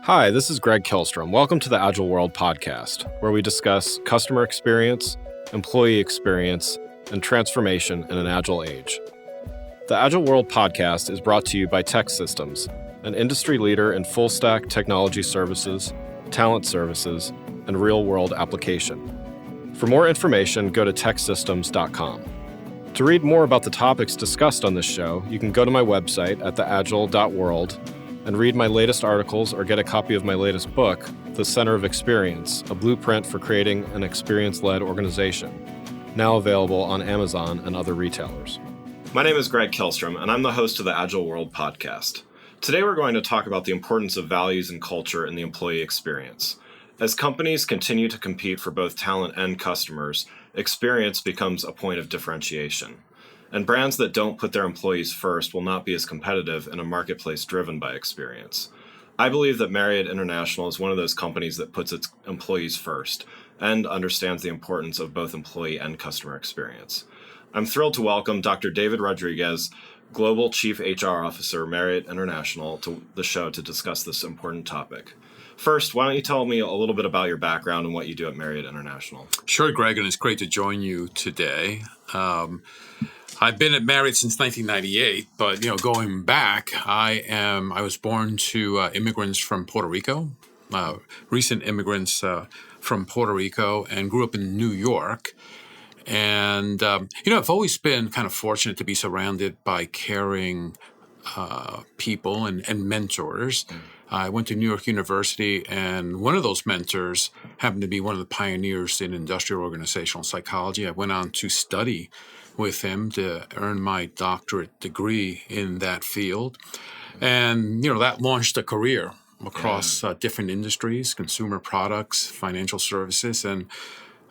Hi, this is Greg Kilstrom. Welcome to the Agile World podcast, where we discuss customer experience, employee experience, and transformation in an agile age. The Agile World podcast is brought to you by TEKsystems, an industry leader in full-stack technology services, talent services, and real-world application. For more information, go to TEKsystems.com. To read more about the topics discussed on this show, you can go to my website at theagile.world and read my latest articles or get a copy of my latest book, The Center of Experience, a blueprint for creating an experience-led organization, now available on Amazon and other retailers. My name is Greg Kilstrom, and I'm the host of the Agile World podcast. Today we're going to talk about the importance of values and culture in the employee experience. As companies continue to compete for both talent and customers, experience becomes a point of differentiation. And brands that don't put their employees first will not be as competitive in a marketplace driven by experience. I believe that Marriott International is one of those companies that puts its employees first and understands the importance of both employee and customer experience. I'm thrilled to welcome Dr. David Rodriguez, Global Chief HR Officer, Marriott International, to the show to discuss this important topic. First, why don't you tell me a little bit about your background and what you do at Marriott International? Sure, Greg, and it's great to join you today. I've been at Marriott since 1998, but going back, I was born to immigrants from Puerto Rico, recent immigrants from Puerto Rico, and grew up in New York. And I've always been kind of fortunate to be surrounded by caring people and mentors. I went to New York University, and one of those mentors happened to be one of the pioneers in industrial organizational psychology. I went on to study with him to earn my doctorate degree in that field. And, that launched a career across different industries, consumer products, financial services. And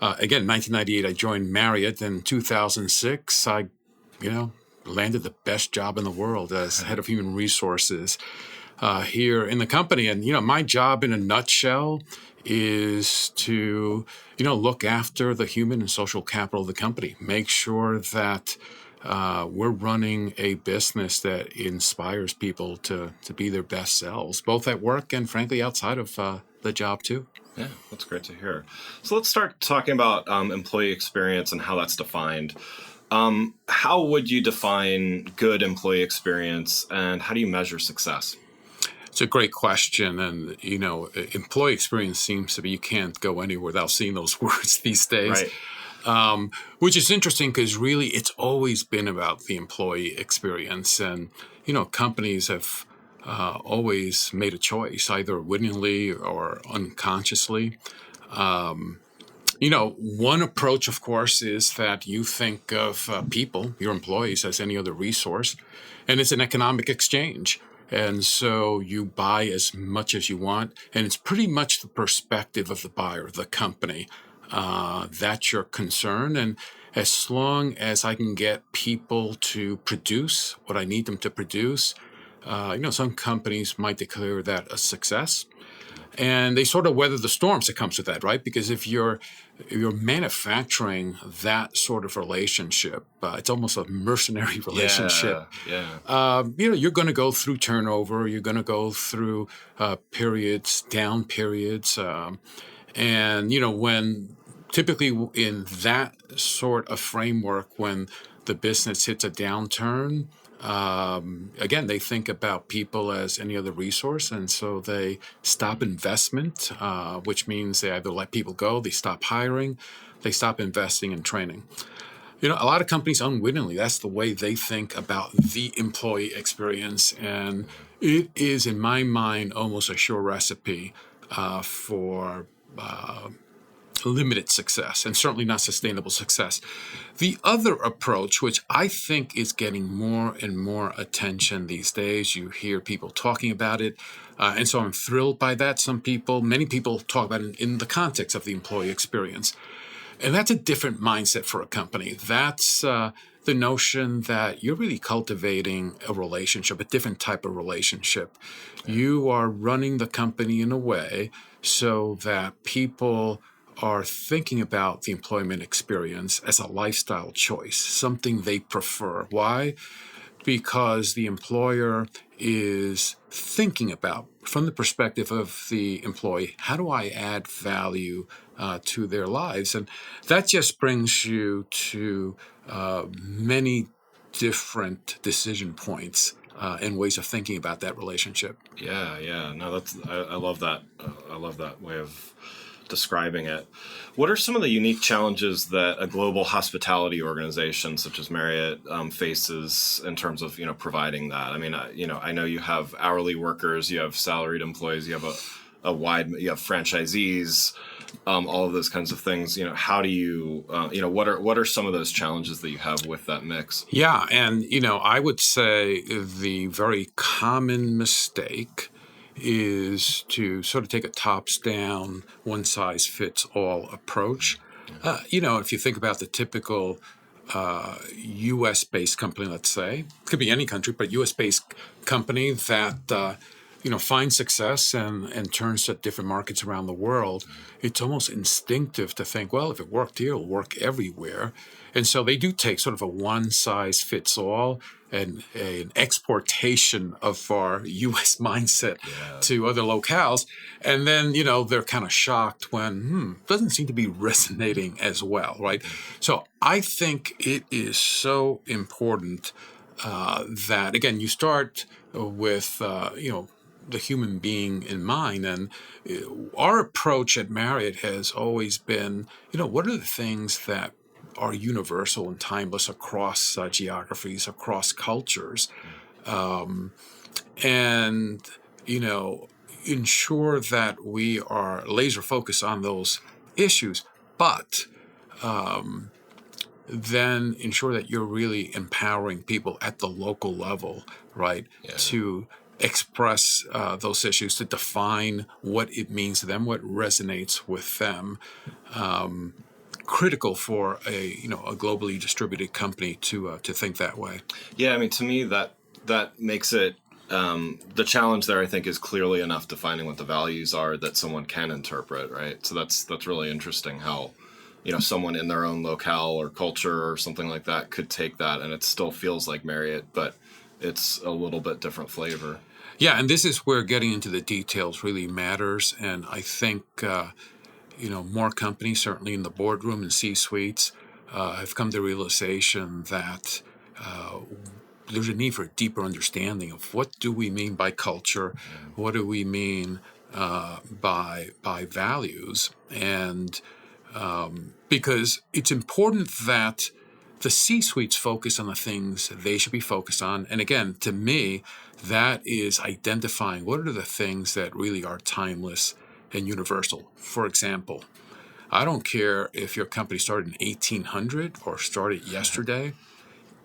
again, in 1998, I joined Marriott. In 2006, I, landed the best job in the world as head of human resources here in the company. And, my job in a nutshell is to, look after the human and social capital of the company, make sure that we're running a business that inspires people to be their best selves, both at work and frankly outside of the job too. Yeah, that's great to hear. So let's start talking about employee experience and how that's defined. How would you define good employee experience, and how do you measure success? It's a great question. And, employee experience seems to be, you can't go anywhere without seeing those words these days, right. Which is interesting because really it's always been about the employee experience. And, companies have always made a choice, either wittingly or unconsciously. One approach, of course, is that you think of people, your employees, as any other resource, and it's an economic exchange. And so you buy as much as you want, and it's pretty much the perspective of the buyer, the company. That's your concern. And as long as I can get people to produce what I need them to produce, some companies might declare that a success. And they sort of weather the storms that comes with that, right? Because if you're manufacturing that sort of relationship, it's almost a mercenary relationship. You're going to go through turnover. You're going to go through periods, down periods. And when typically in that sort of framework, when the business hits a downturn, again, they think about people as any other resource, and so they stop investment, which means they either let people go, they stop hiring, they stop investing in training. A lot of companies unwittingly, that's the way they think about the employee experience, and it is, in my mind, almost a sure recipe for limited success, and certainly not sustainable success. The other approach, which I think is getting more and more attention these days, you hear people talking about it, and so I'm thrilled by that. Many people talk about it in the context of the employee experience. And that's a different mindset for a company. That's the notion that you're really cultivating a relationship, a different type of relationship. You are running the company in a way so that people are thinking about the employment experience as a lifestyle choice, something they prefer. Why? Because the employer is thinking about from the perspective of the employee, how do I add value to their lives? And that just brings you to many different decision points and ways of thinking about that relationship. Yeah. No, I love that. I love that way of describing it. What are some of the unique challenges that a global hospitality organization such as Marriott faces in terms of providing that? I mean, I know you have hourly workers, you have salaried employees, you have you have franchisees, all of those kinds of things. How do you what are some of those challenges that you have with that mix? Yeah, and I would say the very common mistake is to sort of take a tops down, one size fits all approach. If you think about the typical U.S. based company, let's say, it could be any country, but U.S. based company that finds success and turns to different markets around the world, it's almost instinctive to think, well, if it worked here, it'll work everywhere. And so they do take sort of a one size fits all and an exportation of our U.S. mindset to other locales. And then, they're kind of shocked when, doesn't seem to be resonating as well, right? So I think it is so important that, again, you start with, the human being in mind. And our approach at Marriott has always been, what are the things that are universal and timeless across geographies, across cultures, and ensure that we are laser focused on those issues, but then ensure that you're really empowering people at the local level, right, to express those issues, to define what it means to them, what resonates with them. Critical for a globally distributed company to think that way. Yeah, I mean, to me that makes it the challenge there. I think is clearly enough defining what the values are that someone can interpret, right? So that's really interesting how someone in their own locale or culture or something like that could take that and it still feels like Marriott, but it's a little bit different flavor. Yeah, and this is where getting into the details really matters. And I think more companies, certainly in the boardroom and C-suites, have come to the realization that there's a need for a deeper understanding of what do we mean by culture, what do we mean by values, and because it's important that the C-suites focus on the things they should be focused on. And again, to me, that is identifying what are the things that really are timeless and universal. For example, I don't care if your company started in 1800 or started yesterday.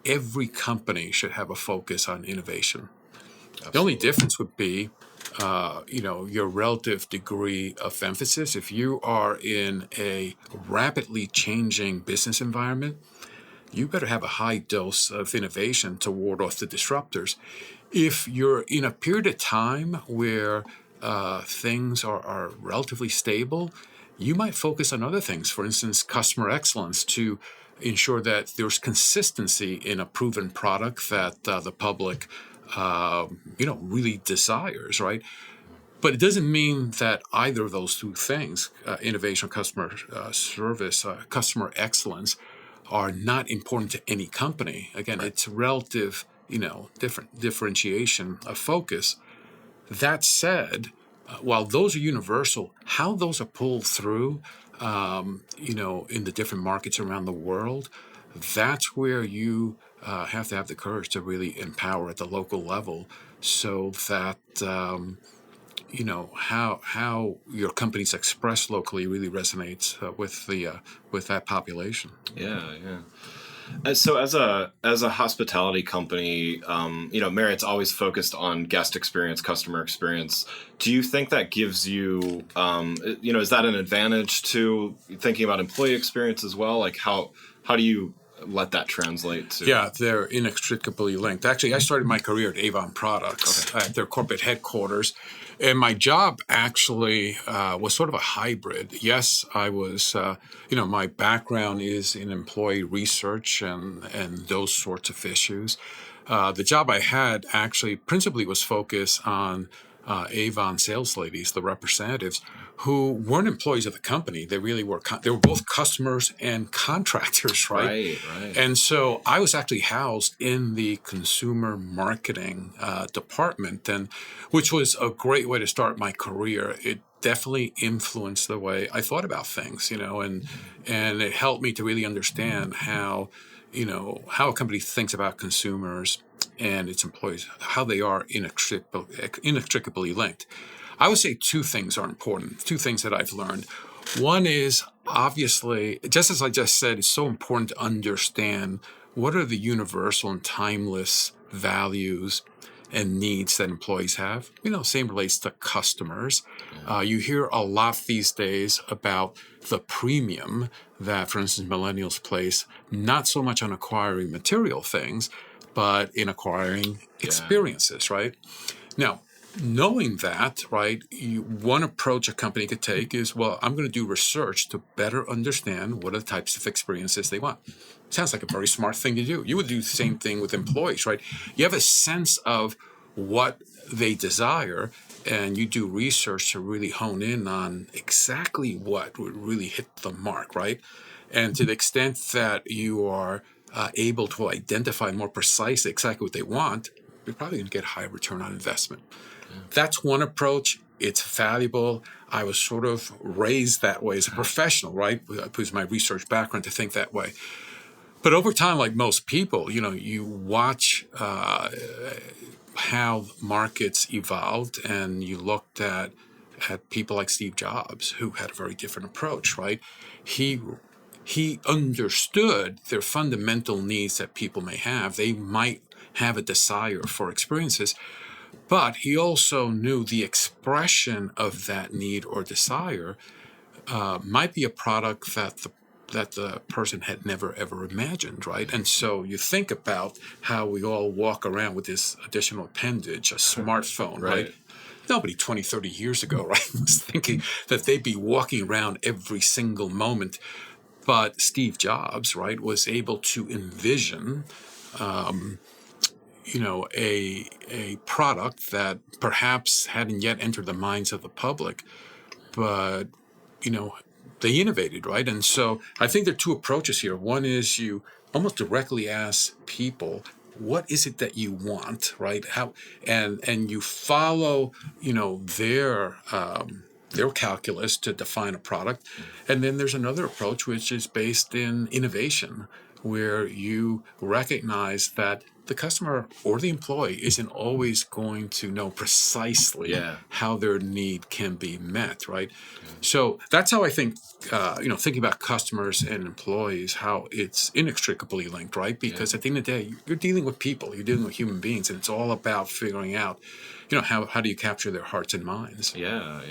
Every company should have a focus on innovation. Absolutely. The only difference would be, your relative degree of emphasis. If you are in a rapidly changing business environment, you better have a high dose of innovation to ward off the disruptors. If you're in a period of time where things are relatively stable, you might focus on other things. For instance, customer excellence, to ensure that there's consistency in a proven product that the public, really desires, right? But it doesn't mean that either of those two things, innovation, customer service, customer excellence, are not important to any company. Again, it's relative, different differentiation of focus. That said, while those are universal, how those are pulled through, in the different markets around the world, that's where you have to have the courage to really empower at the local level, so that how your company's expressed locally really resonates with that population. Yeah. So as a hospitality company, Marriott's always focused on guest experience, customer experience. Do you think that gives you, is that an advantage to thinking about employee experience as well? Like how do you let that translate to? Yeah, they're inextricably linked. Actually, I started my career at Avon Products at their corporate headquarters. And my job actually was sort of a hybrid. Yes, I was, my background is in employee research and those sorts of issues. The job I had actually principally was focused on Avon sales ladies, the representatives, who weren't employees of the company. They really were. They were both customers and contractors, right? Right. And so I was actually housed in the consumer marketing department, and which was a great way to start my career. It definitely influenced the way I thought about things, and it helped me to really understand how how a company thinks about consumers and its employees, how they are inextricably linked. I would say two things are important, two things that I've learned. One is obviously, just as I just said, it's so important to understand what are the universal and timeless values and needs that employees have. Same relates to customers. You hear a lot these days about the premium that, for instance, millennials place, not so much on acquiring material things, but in acquiring experiences, right? Now, knowing that, right, one approach a company could take is, well, I'm going to do research to better understand what are the types of experiences they want. Sounds like a very smart thing to do. You would do the same thing with employees, right? You have a sense of what they desire, and you do research to really hone in on exactly what would really hit the mark, right? And to the extent that you are able to identify more precisely exactly what they want, you're probably going to get a higher return on investment. That's one approach. It's valuable. I was sort of raised that way as a professional, right? It was my research background to think that way. But over time, like most people, you watch how markets evolved, and you looked at people like Steve Jobs, who had a very different approach, right? He understood their fundamental needs that people may have. They might have a desire for experiences, but he also knew the expression of that need or desire might be a product that the person had never ever imagined, right? And so you think about how we all walk around with this additional appendage, a smartphone, right? Nobody 20, 30 years ago, right, was thinking that they'd be walking around every single moment. But Steve Jobs, right, was able to envision a product that perhaps hadn't yet entered the minds of the public, but, they innovated, right? And so I think there are two approaches here. One is you almost directly ask people, what is it that you want, right? How, and you follow, their calculus to define a product. And then there's another approach, which is based in innovation, where you recognize that the customer or the employee isn't always going to know precisely how their need can be met, right? So that's how I think, thinking about customers and employees, how it's inextricably linked, right? Because at the end of the day, you're dealing with people, you're dealing with human beings, and it's all about figuring out, how do you capture their hearts and minds? Yeah.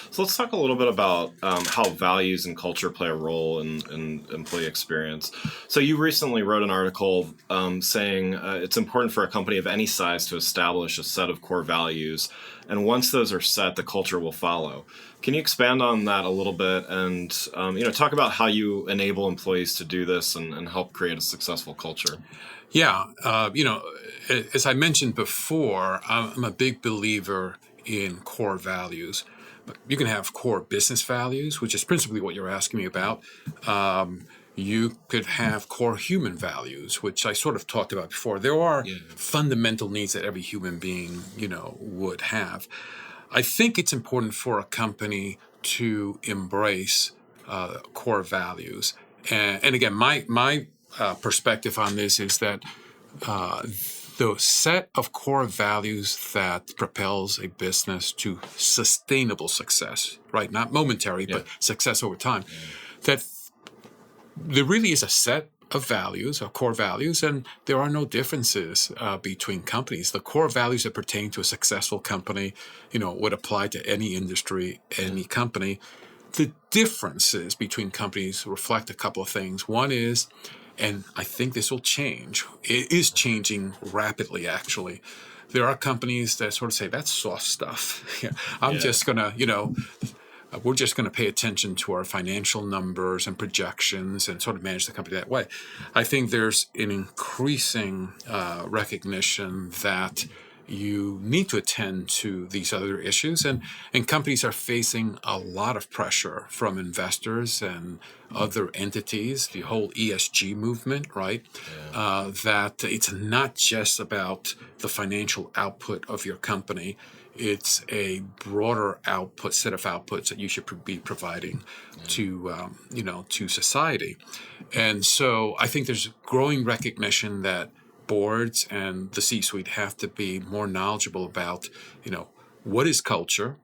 So let's talk a little bit about how values and culture play a role in employee experience. So you recently wrote an article saying it's important for a company of any size to establish a set of core values, and once those are set, the culture will follow. Can you expand on that a little bit and talk about how you enable employees to do this and help create a successful culture? Yeah, as I mentioned before, I'm a big believer in core values. You can have core business values, which is principally what you're asking me about. You could have core human values, which I sort of talked about before. There are fundamental needs that every human being, would have. I think it's important for a company to embrace core values. And again, my perspective on this is that the set of core values that propels a business to sustainable success, right? Not momentary, but success over time. That there really is a set of values, of core values, and there are no differences between companies. The core values that pertain to a successful company, would apply to any industry, any company. The differences between companies reflect a couple of things. One is, and I think this will change, it is changing rapidly, actually. There are companies that sort of say, that's soft stuff. I'm just going to, we're just going to pay attention to our financial numbers and projections and sort of manage the company that way. I think there's an increasing recognition that, you need to attend to these other issues. And companies are facing a lot of pressure from investors and other entities, the whole ESG movement, right? That it's not just about the financial output of your company. It's a broader set of outputs that you should be providing to society. And so I think there's growing recognition that boards and the C-suite have to be more knowledgeable about, what is culture?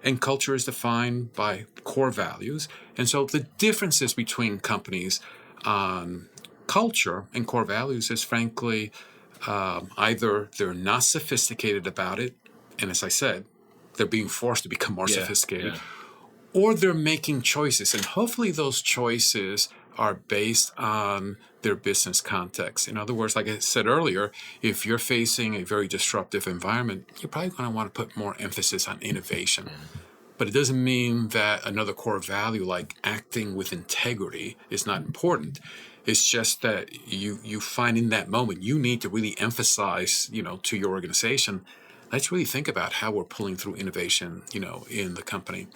And culture is defined by core values. And so the differences between companies on culture and core values is frankly either they're not sophisticated about it, and as I said, they're being forced to become more sophisticated, or they're making choices. And hopefully those choices are based on their business context. In other words, like I said earlier, if you're facing a very disruptive environment, you're probably going to want to put more emphasis on innovation. But it doesn't mean that another core value like acting with integrity is not important. It's just that you find in that moment you need to really emphasize, to your organization, let's really think about how we're pulling through innovation, in the company.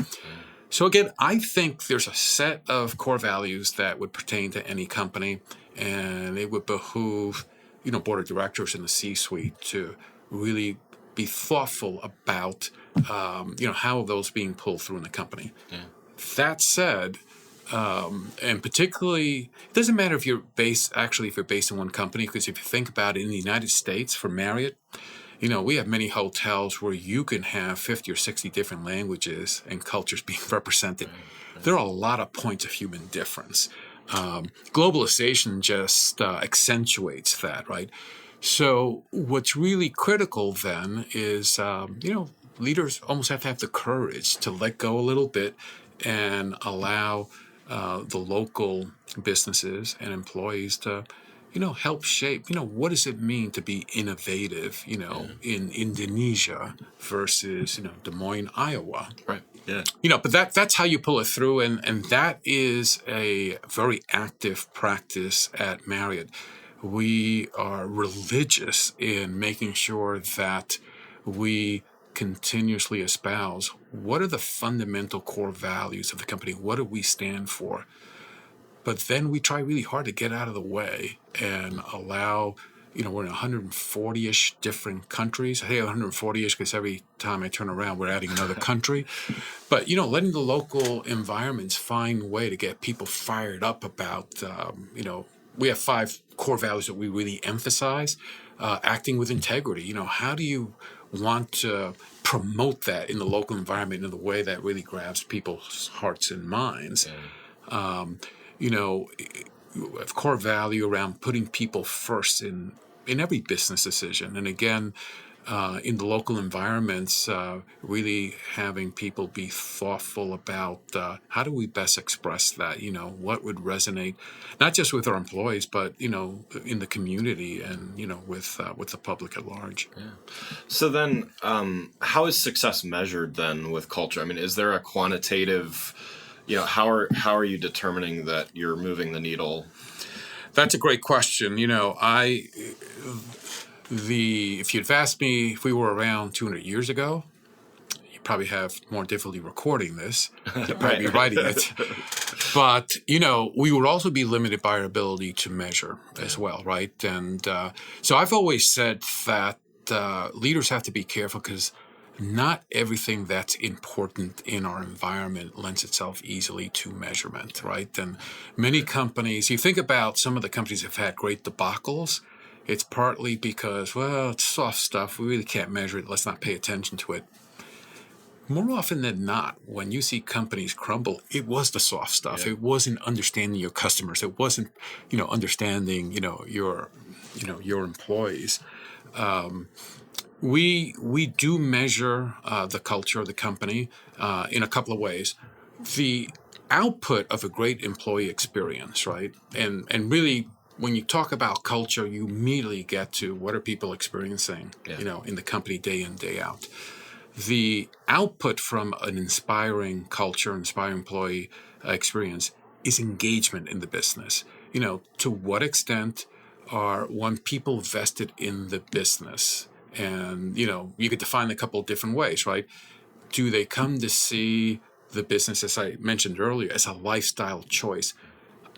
So again, I think there's a set of core values that would pertain to any company, and it would behoove, board of directors and the C-suite to really be thoughtful about, how those being pulled through in the company. That said, and particularly, it doesn't matter if you're based in one company, because if you think about it, in the United States for Marriott, we have many hotels where you can have 50 or 60 different languages and cultures being represented. There are a lot of points of human difference. Globalization just accentuates that, right? So what's really critical then is, leaders almost have to have the courage to let go a little bit and allow the local businesses and employees to help shape, what does it mean to be innovative, in Indonesia versus, Des Moines, Iowa. Right. Yeah. But that's how you pull it through. And that is a very active practice at Marriott. We are religious in making sure that we continuously espouse what are the fundamental core values of the company? What do we stand for? But then we try really hard to get out of the way and allow, we're in 140-ish different countries. I say 140-ish because every time I turn around, we're adding another country. But, letting the local environments find a way to get people fired up about, we have 5 core values that we really emphasize. Acting with integrity. How do you want to promote that in the local environment in a way that really grabs people's hearts and minds? A core value around putting people first in every business decision. And again, in the local environments, really having people be thoughtful about how do we best express that, what would resonate, not just with our employees, but, in the community and, with the public at large. Yeah. So then how is success measured then with culture? I mean, is there a quantitative, how are you determining that you're moving the needle? That's a great question. If you'd asked me if we were around 200 years ago, you'd probably have more difficulty recording this. You'd probably be writing it. But, we would also be limited by our ability to measure as well, right? And so I've always said that leaders have to be careful because not everything that's important in our environment lends itself easily to measurement, right? And many companies, you think about some of the companies that have had great debacles, it's partly because, it's soft stuff. We really can't measure it. Let's not pay attention to it. More often than not, when you see companies crumble, it was the soft stuff. Yeah. It wasn't understanding your customers. It wasn't, understanding, your employees. We do measure the culture of the company in a couple of ways. The output of a great employee experience, right? And really, when you talk about culture, you immediately get to what are people experiencing, in the company day in, day out. The output from an inspiring culture, inspiring employee experience is engagement in the business. To what extent are people vested in the business? And, you could define a couple of different ways, right? Do they come to see the business, as I mentioned earlier, as a lifestyle choice?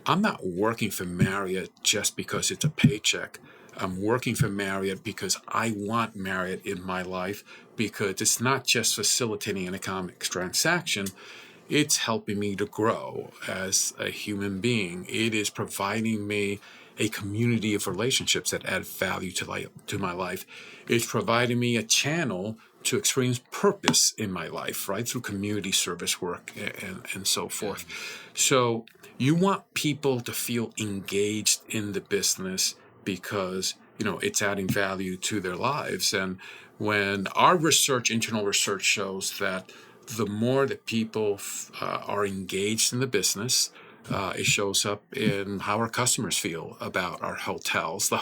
I'm not working for Marriott just because it's a paycheck. I'm working for Marriott because I want Marriott in my life, because it's not just facilitating an economic transaction. It's helping me to grow as a human being. It is providing me a community of relationships that add value to my life. It's providing me a channel to experience purpose in my life, right? Through community service work and so forth. So you want people to feel engaged in the business because, it's adding value to their lives. And when our internal research shows that the more that people are engaged in the business, it shows up in how our customers feel about our hotels.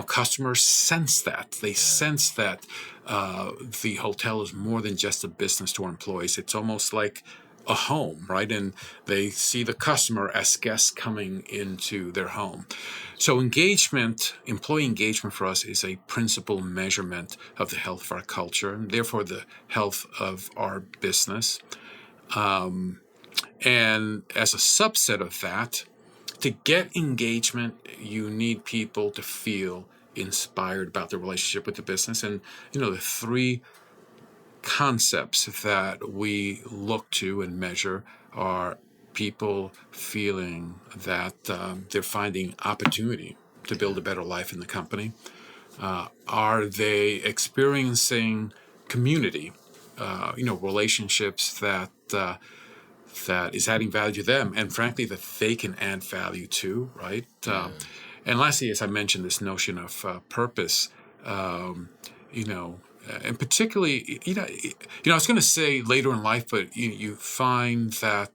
Customers sense that. They sense that the hotel is more than just a business to our employees. It's almost like a home, right? And they see the customer as guests coming into their home. So employee engagement for us is a principal measurement of the health of our culture and therefore the health of our business. And as a subset of that, to get engagement, you need people to feel inspired about the relationship with the business. And, the three concepts that we look to and measure are people feeling that they're finding opportunity to build a better life in the company. Are they experiencing community, relationships that is adding value to them, and frankly, that they can add value to, right? And lastly, as I mentioned, this notion of purpose, and particularly, I was going to say later in life, but you find that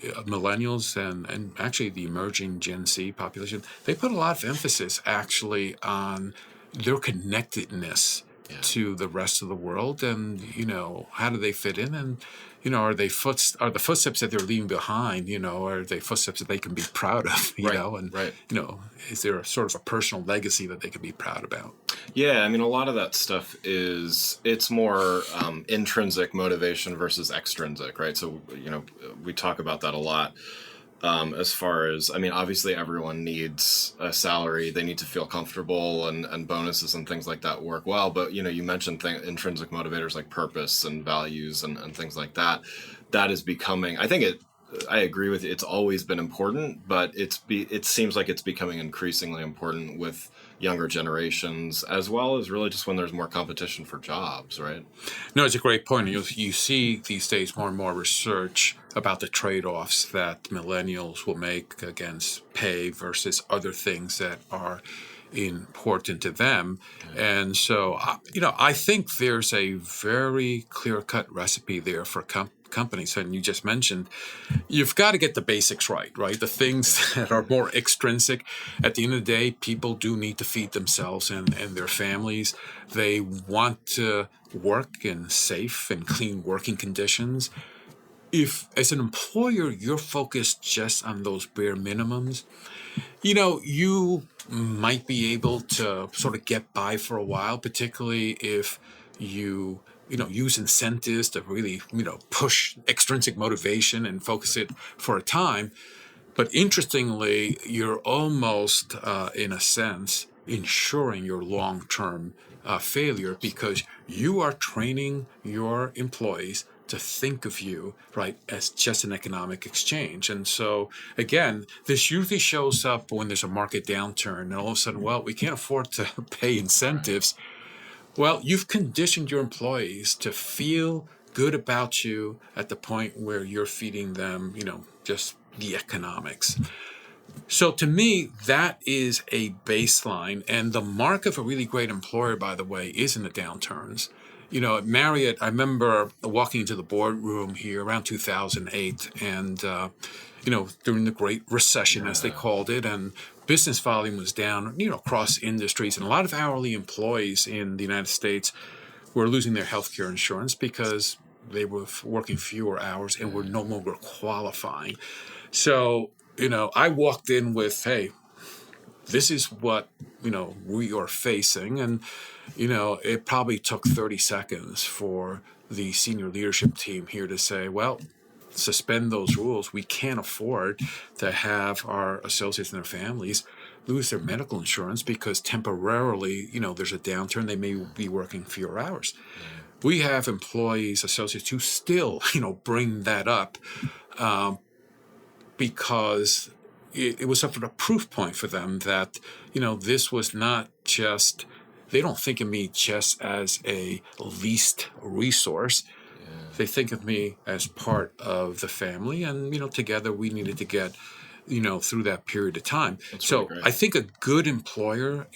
millennials and actually the emerging Gen Z population, they put a lot of emphasis actually on their connectedness to the rest of the world, and how do they fit in, and are the footsteps that they're leaving behind, are they footsteps that they can be proud of, and is there a sort of a personal legacy that they can be proud about? Yeah, I mean, a lot of that stuff it's more intrinsic motivation versus extrinsic, right? So, we talk about that a lot. As far as, I mean, obviously everyone needs a salary. They need to feel comfortable, and bonuses and things like that work well. But, you mentioned intrinsic motivators like purpose and values and things like that. That is becoming, I agree with you. It's always been important, but it seems like it's becoming increasingly important with younger generations, as well as really just when there's more competition for jobs, right? No, it's a great point. You see these days more and more research about the trade-offs that millennials will make against pay versus other things that are important to them. And so, I think there's a very clear-cut recipe there for companies. And you just mentioned, you've got to get the basics right? The things that are more extrinsic. At the end of the day, people do need to feed themselves and their families. They want to work in safe and clean working conditions. If, as an employer, you're focused just on those bare minimums, you might be able to sort of get by for a while, particularly if you use incentives to really, push extrinsic motivation and focus it for a time. But interestingly, you're almost, in a sense, ensuring your long-term failure, because you are training your employees to think of you, right, as just an economic exchange. And so, again, this usually shows up when there's a market downturn, and all of a sudden, well, we can't afford to pay incentives. Well, you've conditioned your employees to feel good about you at the point where you're feeding them, just the economics. So to me, that is a baseline. And the mark of a really great employer, by the way, is in the downturns. At Marriott, I remember walking into the boardroom here around 2008 and, during the Great Recession, as they called it, and business volume was down, across industries. And a lot of hourly employees in the United States were losing their health care insurance because they were working fewer hours and were no longer qualifying. So, I walked in with, hey, this is what, we are facing. And, it probably took 30 seconds for the senior leadership team here to say, well, suspend those rules. We can't afford to have our associates and their families lose their medical insurance because temporarily, there's a downturn. They may be working fewer hours. We have employees, associates who still, bring that up because it was sort of a proof point for them that, this was not just, they don't think of me just as a leased resource. They think of me as part of the family, and together we needed to get through that period of time. That's So really great. I think a good employer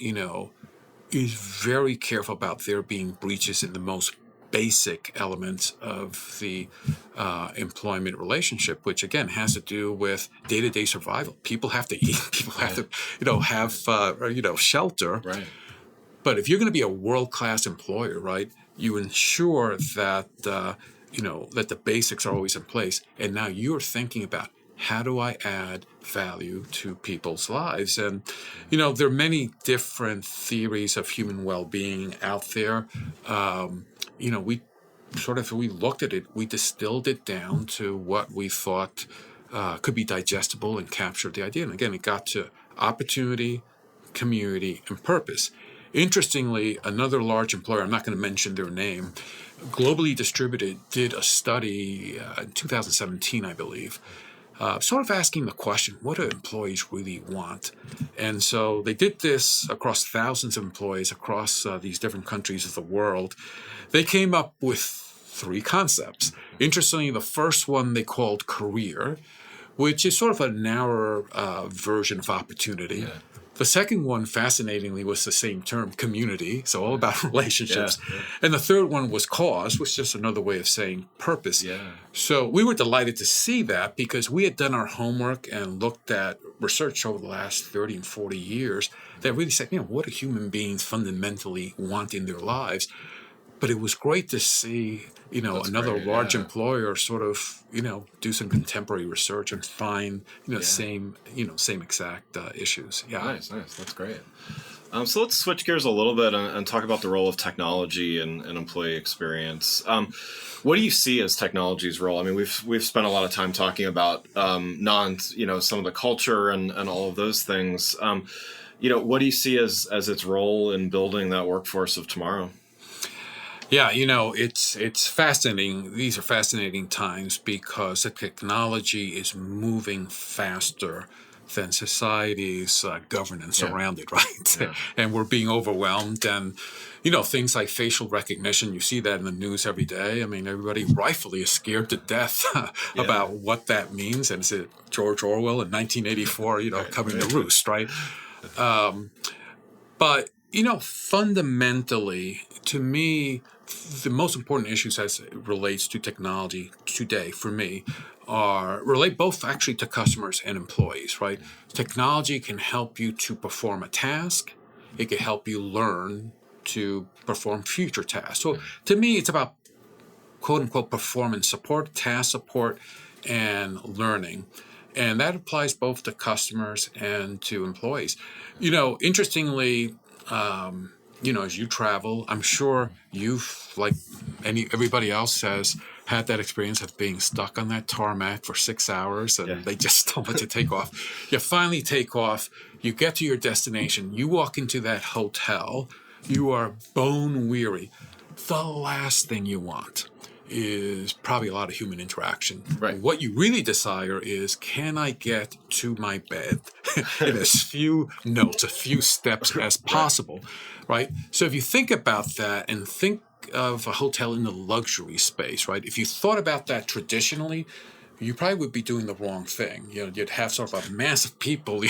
is very careful about there being breaches in the most basic elements of the employment relationship, which again has to do with day-to-day survival. People have to eat, people have to have shelter. Right. But if you're going to be a world-class employer, right, you ensure that that the basics are always in place. And now you're thinking about, how do I add value to people's lives? And, there are many different theories of human well-being out there. We looked at it, we distilled it down to what we thought could be digestible and captured the idea. And again, it got to opportunity, community, and purpose. Interestingly, another large employer, I'm not going to mention their name, globally distributed, did a study in 2017, I believe, sort of asking the question, what do employees really want? And so they did this across thousands of employees across these different countries of the world. They came up with 3 concepts. Interestingly, the first one they called career, which is sort of a narrower version of opportunity. Yeah. The second one, fascinatingly, was the same term, community, so all about relationships. Yeah. And the third one was cause, which is just another way of saying purpose. Yeah. So we were delighted to see that because we had done our homework and looked at research over the last 30 and 40 years that really said, what do human beings fundamentally want in their lives? But it was great to see, another large employer sort of, do some contemporary research and find, same exact issues. Yeah. Nice. That's great. So let's switch gears a little bit and talk about the role of technology and employee experience. What do you see as technology's role? I mean, we've spent a lot of time talking about some of the culture and all of those things. What do you see as its role in building that workforce of tomorrow? Yeah, it's fascinating. These are fascinating times because the technology is moving faster than society's governance around it, right? Yeah. And we're being overwhelmed. And, things like facial recognition, you see that in the news every day. I mean, everybody rightfully is scared to death about what that means. And is it George Orwell in 1984, coming to roost, right? But, fundamentally, to me, the most important issues as it relates to technology today for me relate both actually to customers and employees, right? Technology can help you to perform a task. It can help you learn to perform future tasks. So to me, it's about quote unquote performance support, task support, and learning. And that applies both to customers and to employees. Interestingly, as you travel, I'm sure you've, like everybody else, has had that experience of being stuck on that tarmac for 6 hours and they just don't let you take off. You finally take off, you get to your destination, you walk into that hotel, you are bone weary. The last thing you want is probably a lot of human interaction. Right. What you really desire is, can I get to my bed in as few notes, a few steps as possible, right? So if you think about that and think of a hotel in the luxury space, right? If you thought about that traditionally, you probably would be doing the wrong thing. You'd have sort of a mass of people,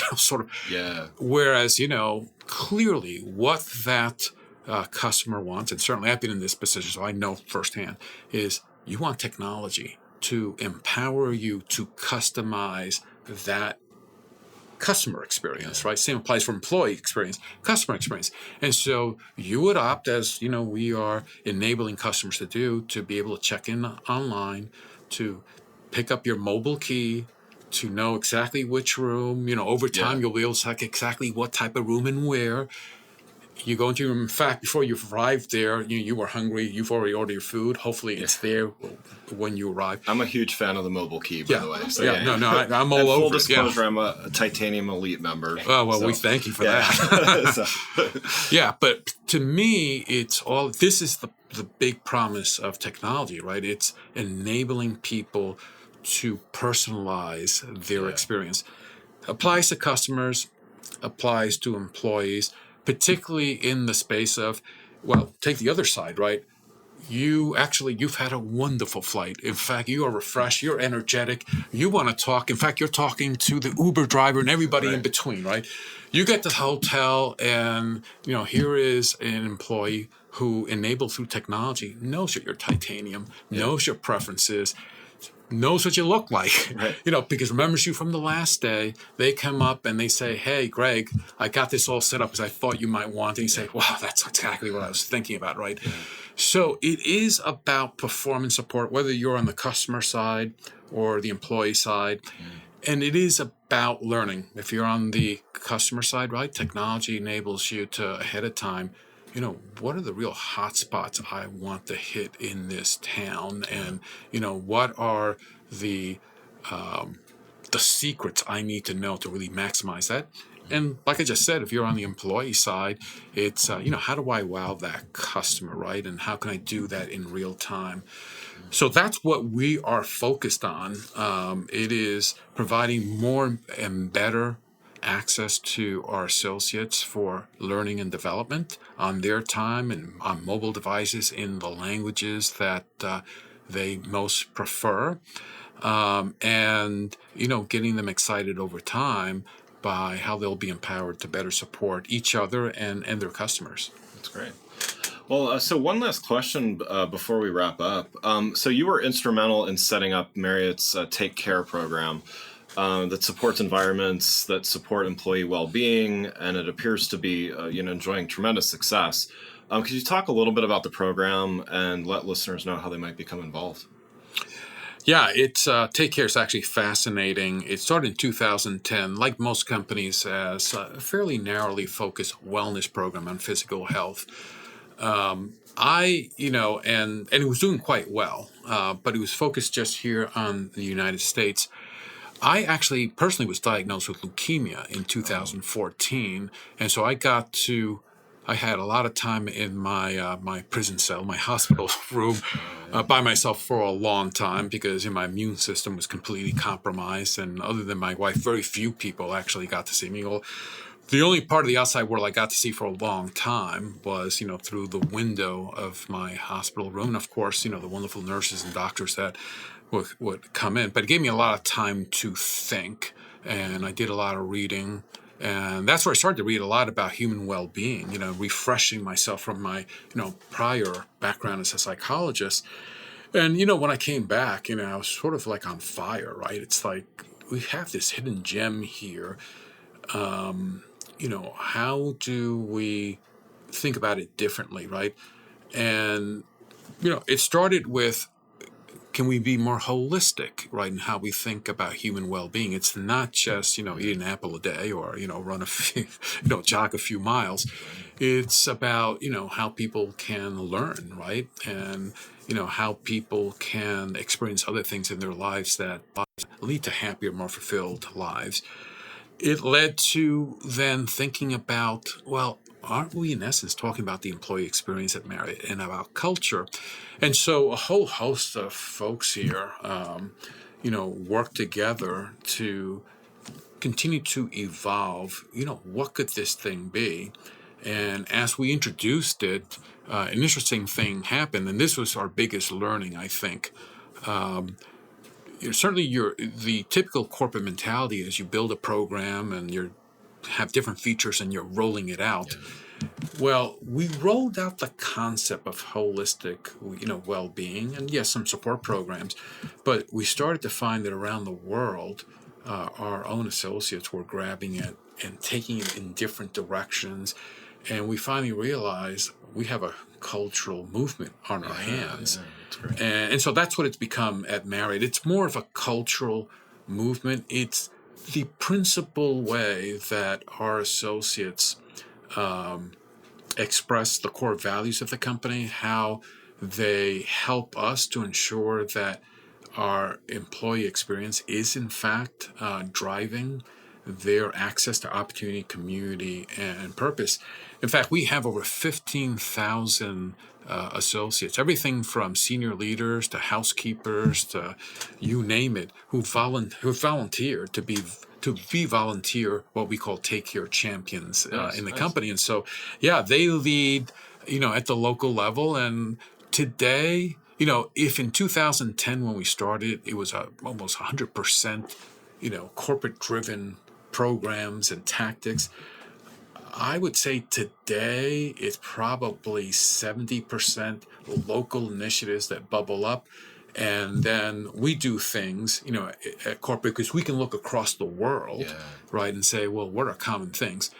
Whereas, clearly what that customer wants, and certainly I've been in this position, so I know firsthand, is you want technology to empower you to customize that customer experience, right? Same applies for employee experience, customer experience. And so you would opt, as we are enabling customers to do, to be able to check in online, to pick up your mobile key, to know exactly which room. Over time, you'll be able to select exactly what type of room and where. You go into your room. In fact, before you arrived there, you were hungry. You've already ordered your food. Hopefully, it's there when you arrive. I'm a huge fan of the mobile key, by the way. So No, I'm all over full disclosure, it. I'm a Titanium Elite member. Oh, well, we thank you for that. But to me, this is the big promise of technology, right? It's enabling people to personalize their experience. Applies to customers, applies to employees, particularly in the space of, well, take the other side, right? You've had a wonderful flight. In fact, you are refreshed, you're energetic, you want to talk. In fact, you're talking to the Uber driver and everybody in between, right? You get to the hotel and, here is an employee who, enabled through technology, knows that you're titanium, knows your preferences, knows what you look like, because remembers you from the last day. They come up and they say, "Hey, Greg, I got this all set up as I thought you might want." And you say, "Wow, that's exactly what I was thinking about," right? So it is about performance support, whether you're on the customer side or the employee side. And it is about learning. If you're on the customer side, right, technology enables you to, ahead of time, what are the real hot spots I want to hit in this town? And, what are the secrets I need to know to really maximize that? And like I just said, if you're on the employee side, it's, how do I wow that customer, right? And how can I do that in real time? So that's what we are focused on. It is providing more and better access to our associates for learning and development on their time and on mobile devices in the languages that they most prefer. And, getting them excited over time by how they'll be empowered to better support each other and their customers. That's great. Well, so one last question before we wrap up. So you were instrumental in setting up Marriott's TakeCare program that supports environments that support employee well-being, and it appears to be enjoying tremendous success. Could you talk a little bit about the program and let listeners know how they might become involved? Yeah, it's TakeCare is actually fascinating. It started in 2010, like most companies, as a fairly narrowly focused wellness program on physical health. And it was doing quite well, but it was focused just here on the United States. I actually personally was diagnosed with leukemia in 2014, and so I had a lot of time in my prison cell, my hospital room, by myself for a long time because my immune system was completely compromised, and other than my wife, very few people actually got to see me. Well, the only part of the outside world I got to see for a long time was, through the window of my hospital room. And of course, the wonderful nurses and doctors that would come in. But it gave me a lot of time to think, and I did a lot of reading. And that's where I started to read a lot about human well-being, refreshing myself from my, prior background as a psychologist. And, when I came back, I was sort of like on fire, right? It's like we have this hidden gem here. How do we think about it differently, right? And, it started with, can we be more holistic, right, in how we think about human well-being? It's not just, eat an apple a day or, run a few, jog a few miles. It's about, how people can learn, right? And, how people can experience other things in their lives that lead to happier, more fulfilled lives. It led to then thinking about, well, aren't we in essence talking about the employee experience at Marriott and about culture? And so a whole host of folks here, work together to continue to evolve. What could this thing be? And as we introduced it, an interesting thing happened, and this was our biggest learning, I think. Certainly the typical corporate mentality is you build a program and you have different features and you're rolling it out. Well, we rolled out the concept of holistic, well-being, and yes, some support programs, but we started to find that around the world, our own associates were grabbing it and taking it in different directions, and we finally realized we have a cultural movement on our hands. And so that's what it's become at Marriott. It's more of a cultural movement. It's the principal way that our associates express the core values of the company, how they help us to ensure that our employee experience is in fact driving their access to opportunity, community, and purpose. In fact, we have over 15,000 associates, everything from senior leaders to housekeepers to you name it, who volunteer to be volunteer what we call TakeCare champions in the company. And so, yeah, they lead, at the local level. And today, if in 2010 when we started, it was almost 100%, corporate-driven programs and tactics, I would say today it's probably 70% local initiatives that bubble up. And then we do things, at corporate, because we can look across the world, right, and say, well, what are common things?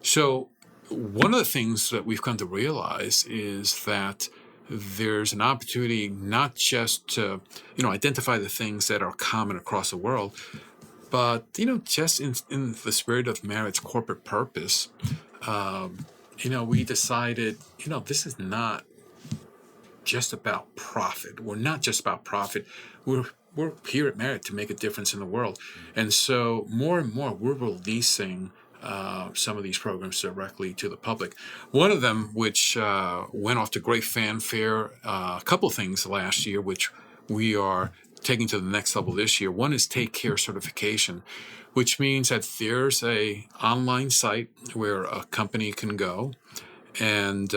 So one of the things that we've come to realize is that there's an opportunity not just to, identify the things that are common across the world, but, just in the spirit of Marriott's corporate purpose, we decided, this is not just about profit. We're not just about profit. We're here at Marriott to make a difference in the world. And so more and more, we're releasing some of these programs directly to the public. One of them, which went off to great fanfare, a couple of things last year, which we are taking to the next level this year. One is TakeCare certification, which means that there's a online site where a company can go and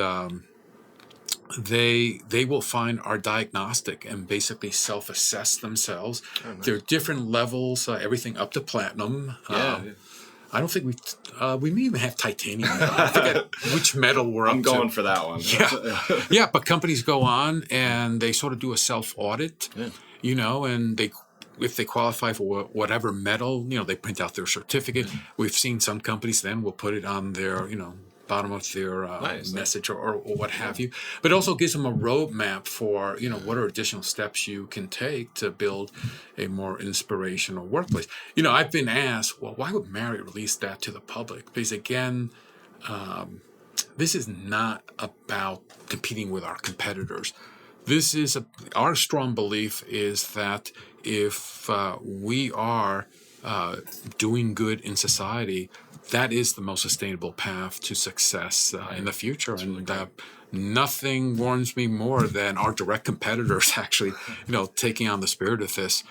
they will find our diagnostic and basically self-assess themselves. Oh, nice. There are different levels, everything up to platinum. I don't think we may even have titanium. I forget which metal we're up to. I'm going for that one. Yeah, but companies go on and they sort of do a self-audit, and if they qualify for whatever metal, they print out their certificate. We've seen some companies then will put it on their, bottom of their message or what have you. But it also gives them a roadmap for, what are additional steps you can take to build a more inspirational workplace. I've been asked, well, why would Marriott release that to the public? Because again, this is not about competing with our competitors. This is our strong belief is that if we are doing good in society, that is the most sustainable path to success in the future. That's and really nothing warms me more than our direct competitors actually, taking on the spirit of this.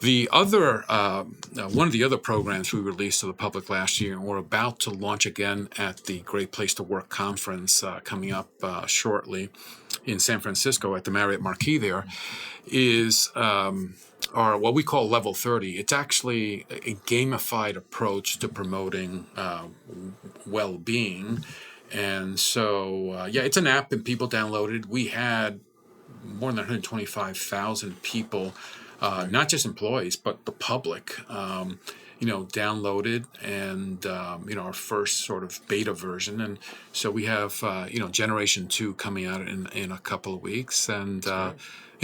The other, one of the other programs we released to the public last year, and we're about to launch again at the Great Place to Work conference coming up shortly in San Francisco at the Marriott Marquis there, is our what we call Level 30. It's actually a gamified approach to promoting well-being. And so, it's an app and people download it. We had more than 125,000 people, not just employees, but the public, downloaded and, our first sort of beta version. And so we have, Generation 2 coming out in a couple of weeks. And,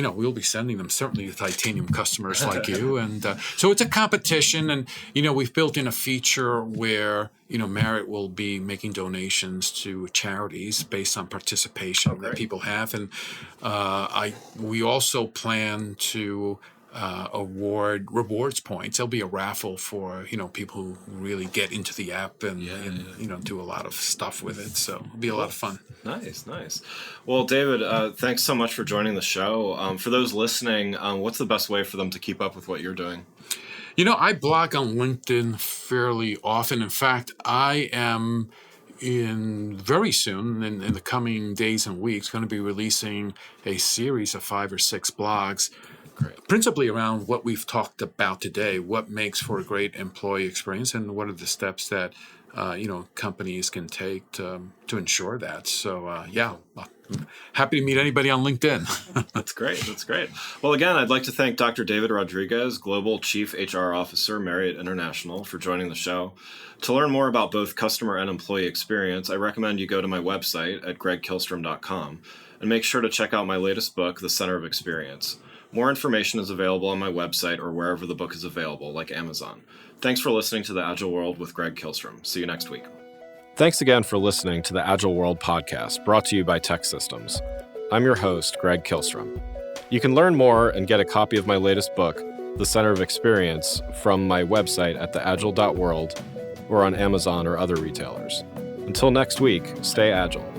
we'll be sending them certainly to titanium customers like you. And so it's a competition. And, we've built in a feature where, Marriott will be making donations to charities based on participation that people have. And we also plan to award rewards points. There'll be a raffle for, people who really get into the app and do a lot of stuff with it. So it'll be a lot of fun. Nice. Well, David, thanks so much for joining the show. For those listening, what's the best way for them to keep up with what you're doing? I blog on LinkedIn fairly often. In fact, I am very soon, in the coming days and weeks, going to be releasing a series of 5 or 6 blogs, principally around what we've talked about today, what makes for a great employee experience, and what are the steps that companies can take to ensure that. So, I'm happy to meet anybody on LinkedIn. That's great. Well, again, I'd like to thank Dr. David Rodriguez, Global Chief HR Officer, Marriott International, for joining the show. To learn more about both customer and employee experience, I recommend you go to my website at gregkillstrom.com and make sure to check out my latest book, The Center of Experience. More information is available on my website or wherever the book is available, like Amazon. Thanks for listening to The Agile World with Greg Kihlstrom. See you next week. Thanks again for listening to the Agile World podcast, brought to you by TEKsystems. I'm your host, Greg Kihlstrom. You can learn more and get a copy of my latest book, The Center of Experience, from my website at theagile.world or on Amazon or other retailers. Until next week, stay agile.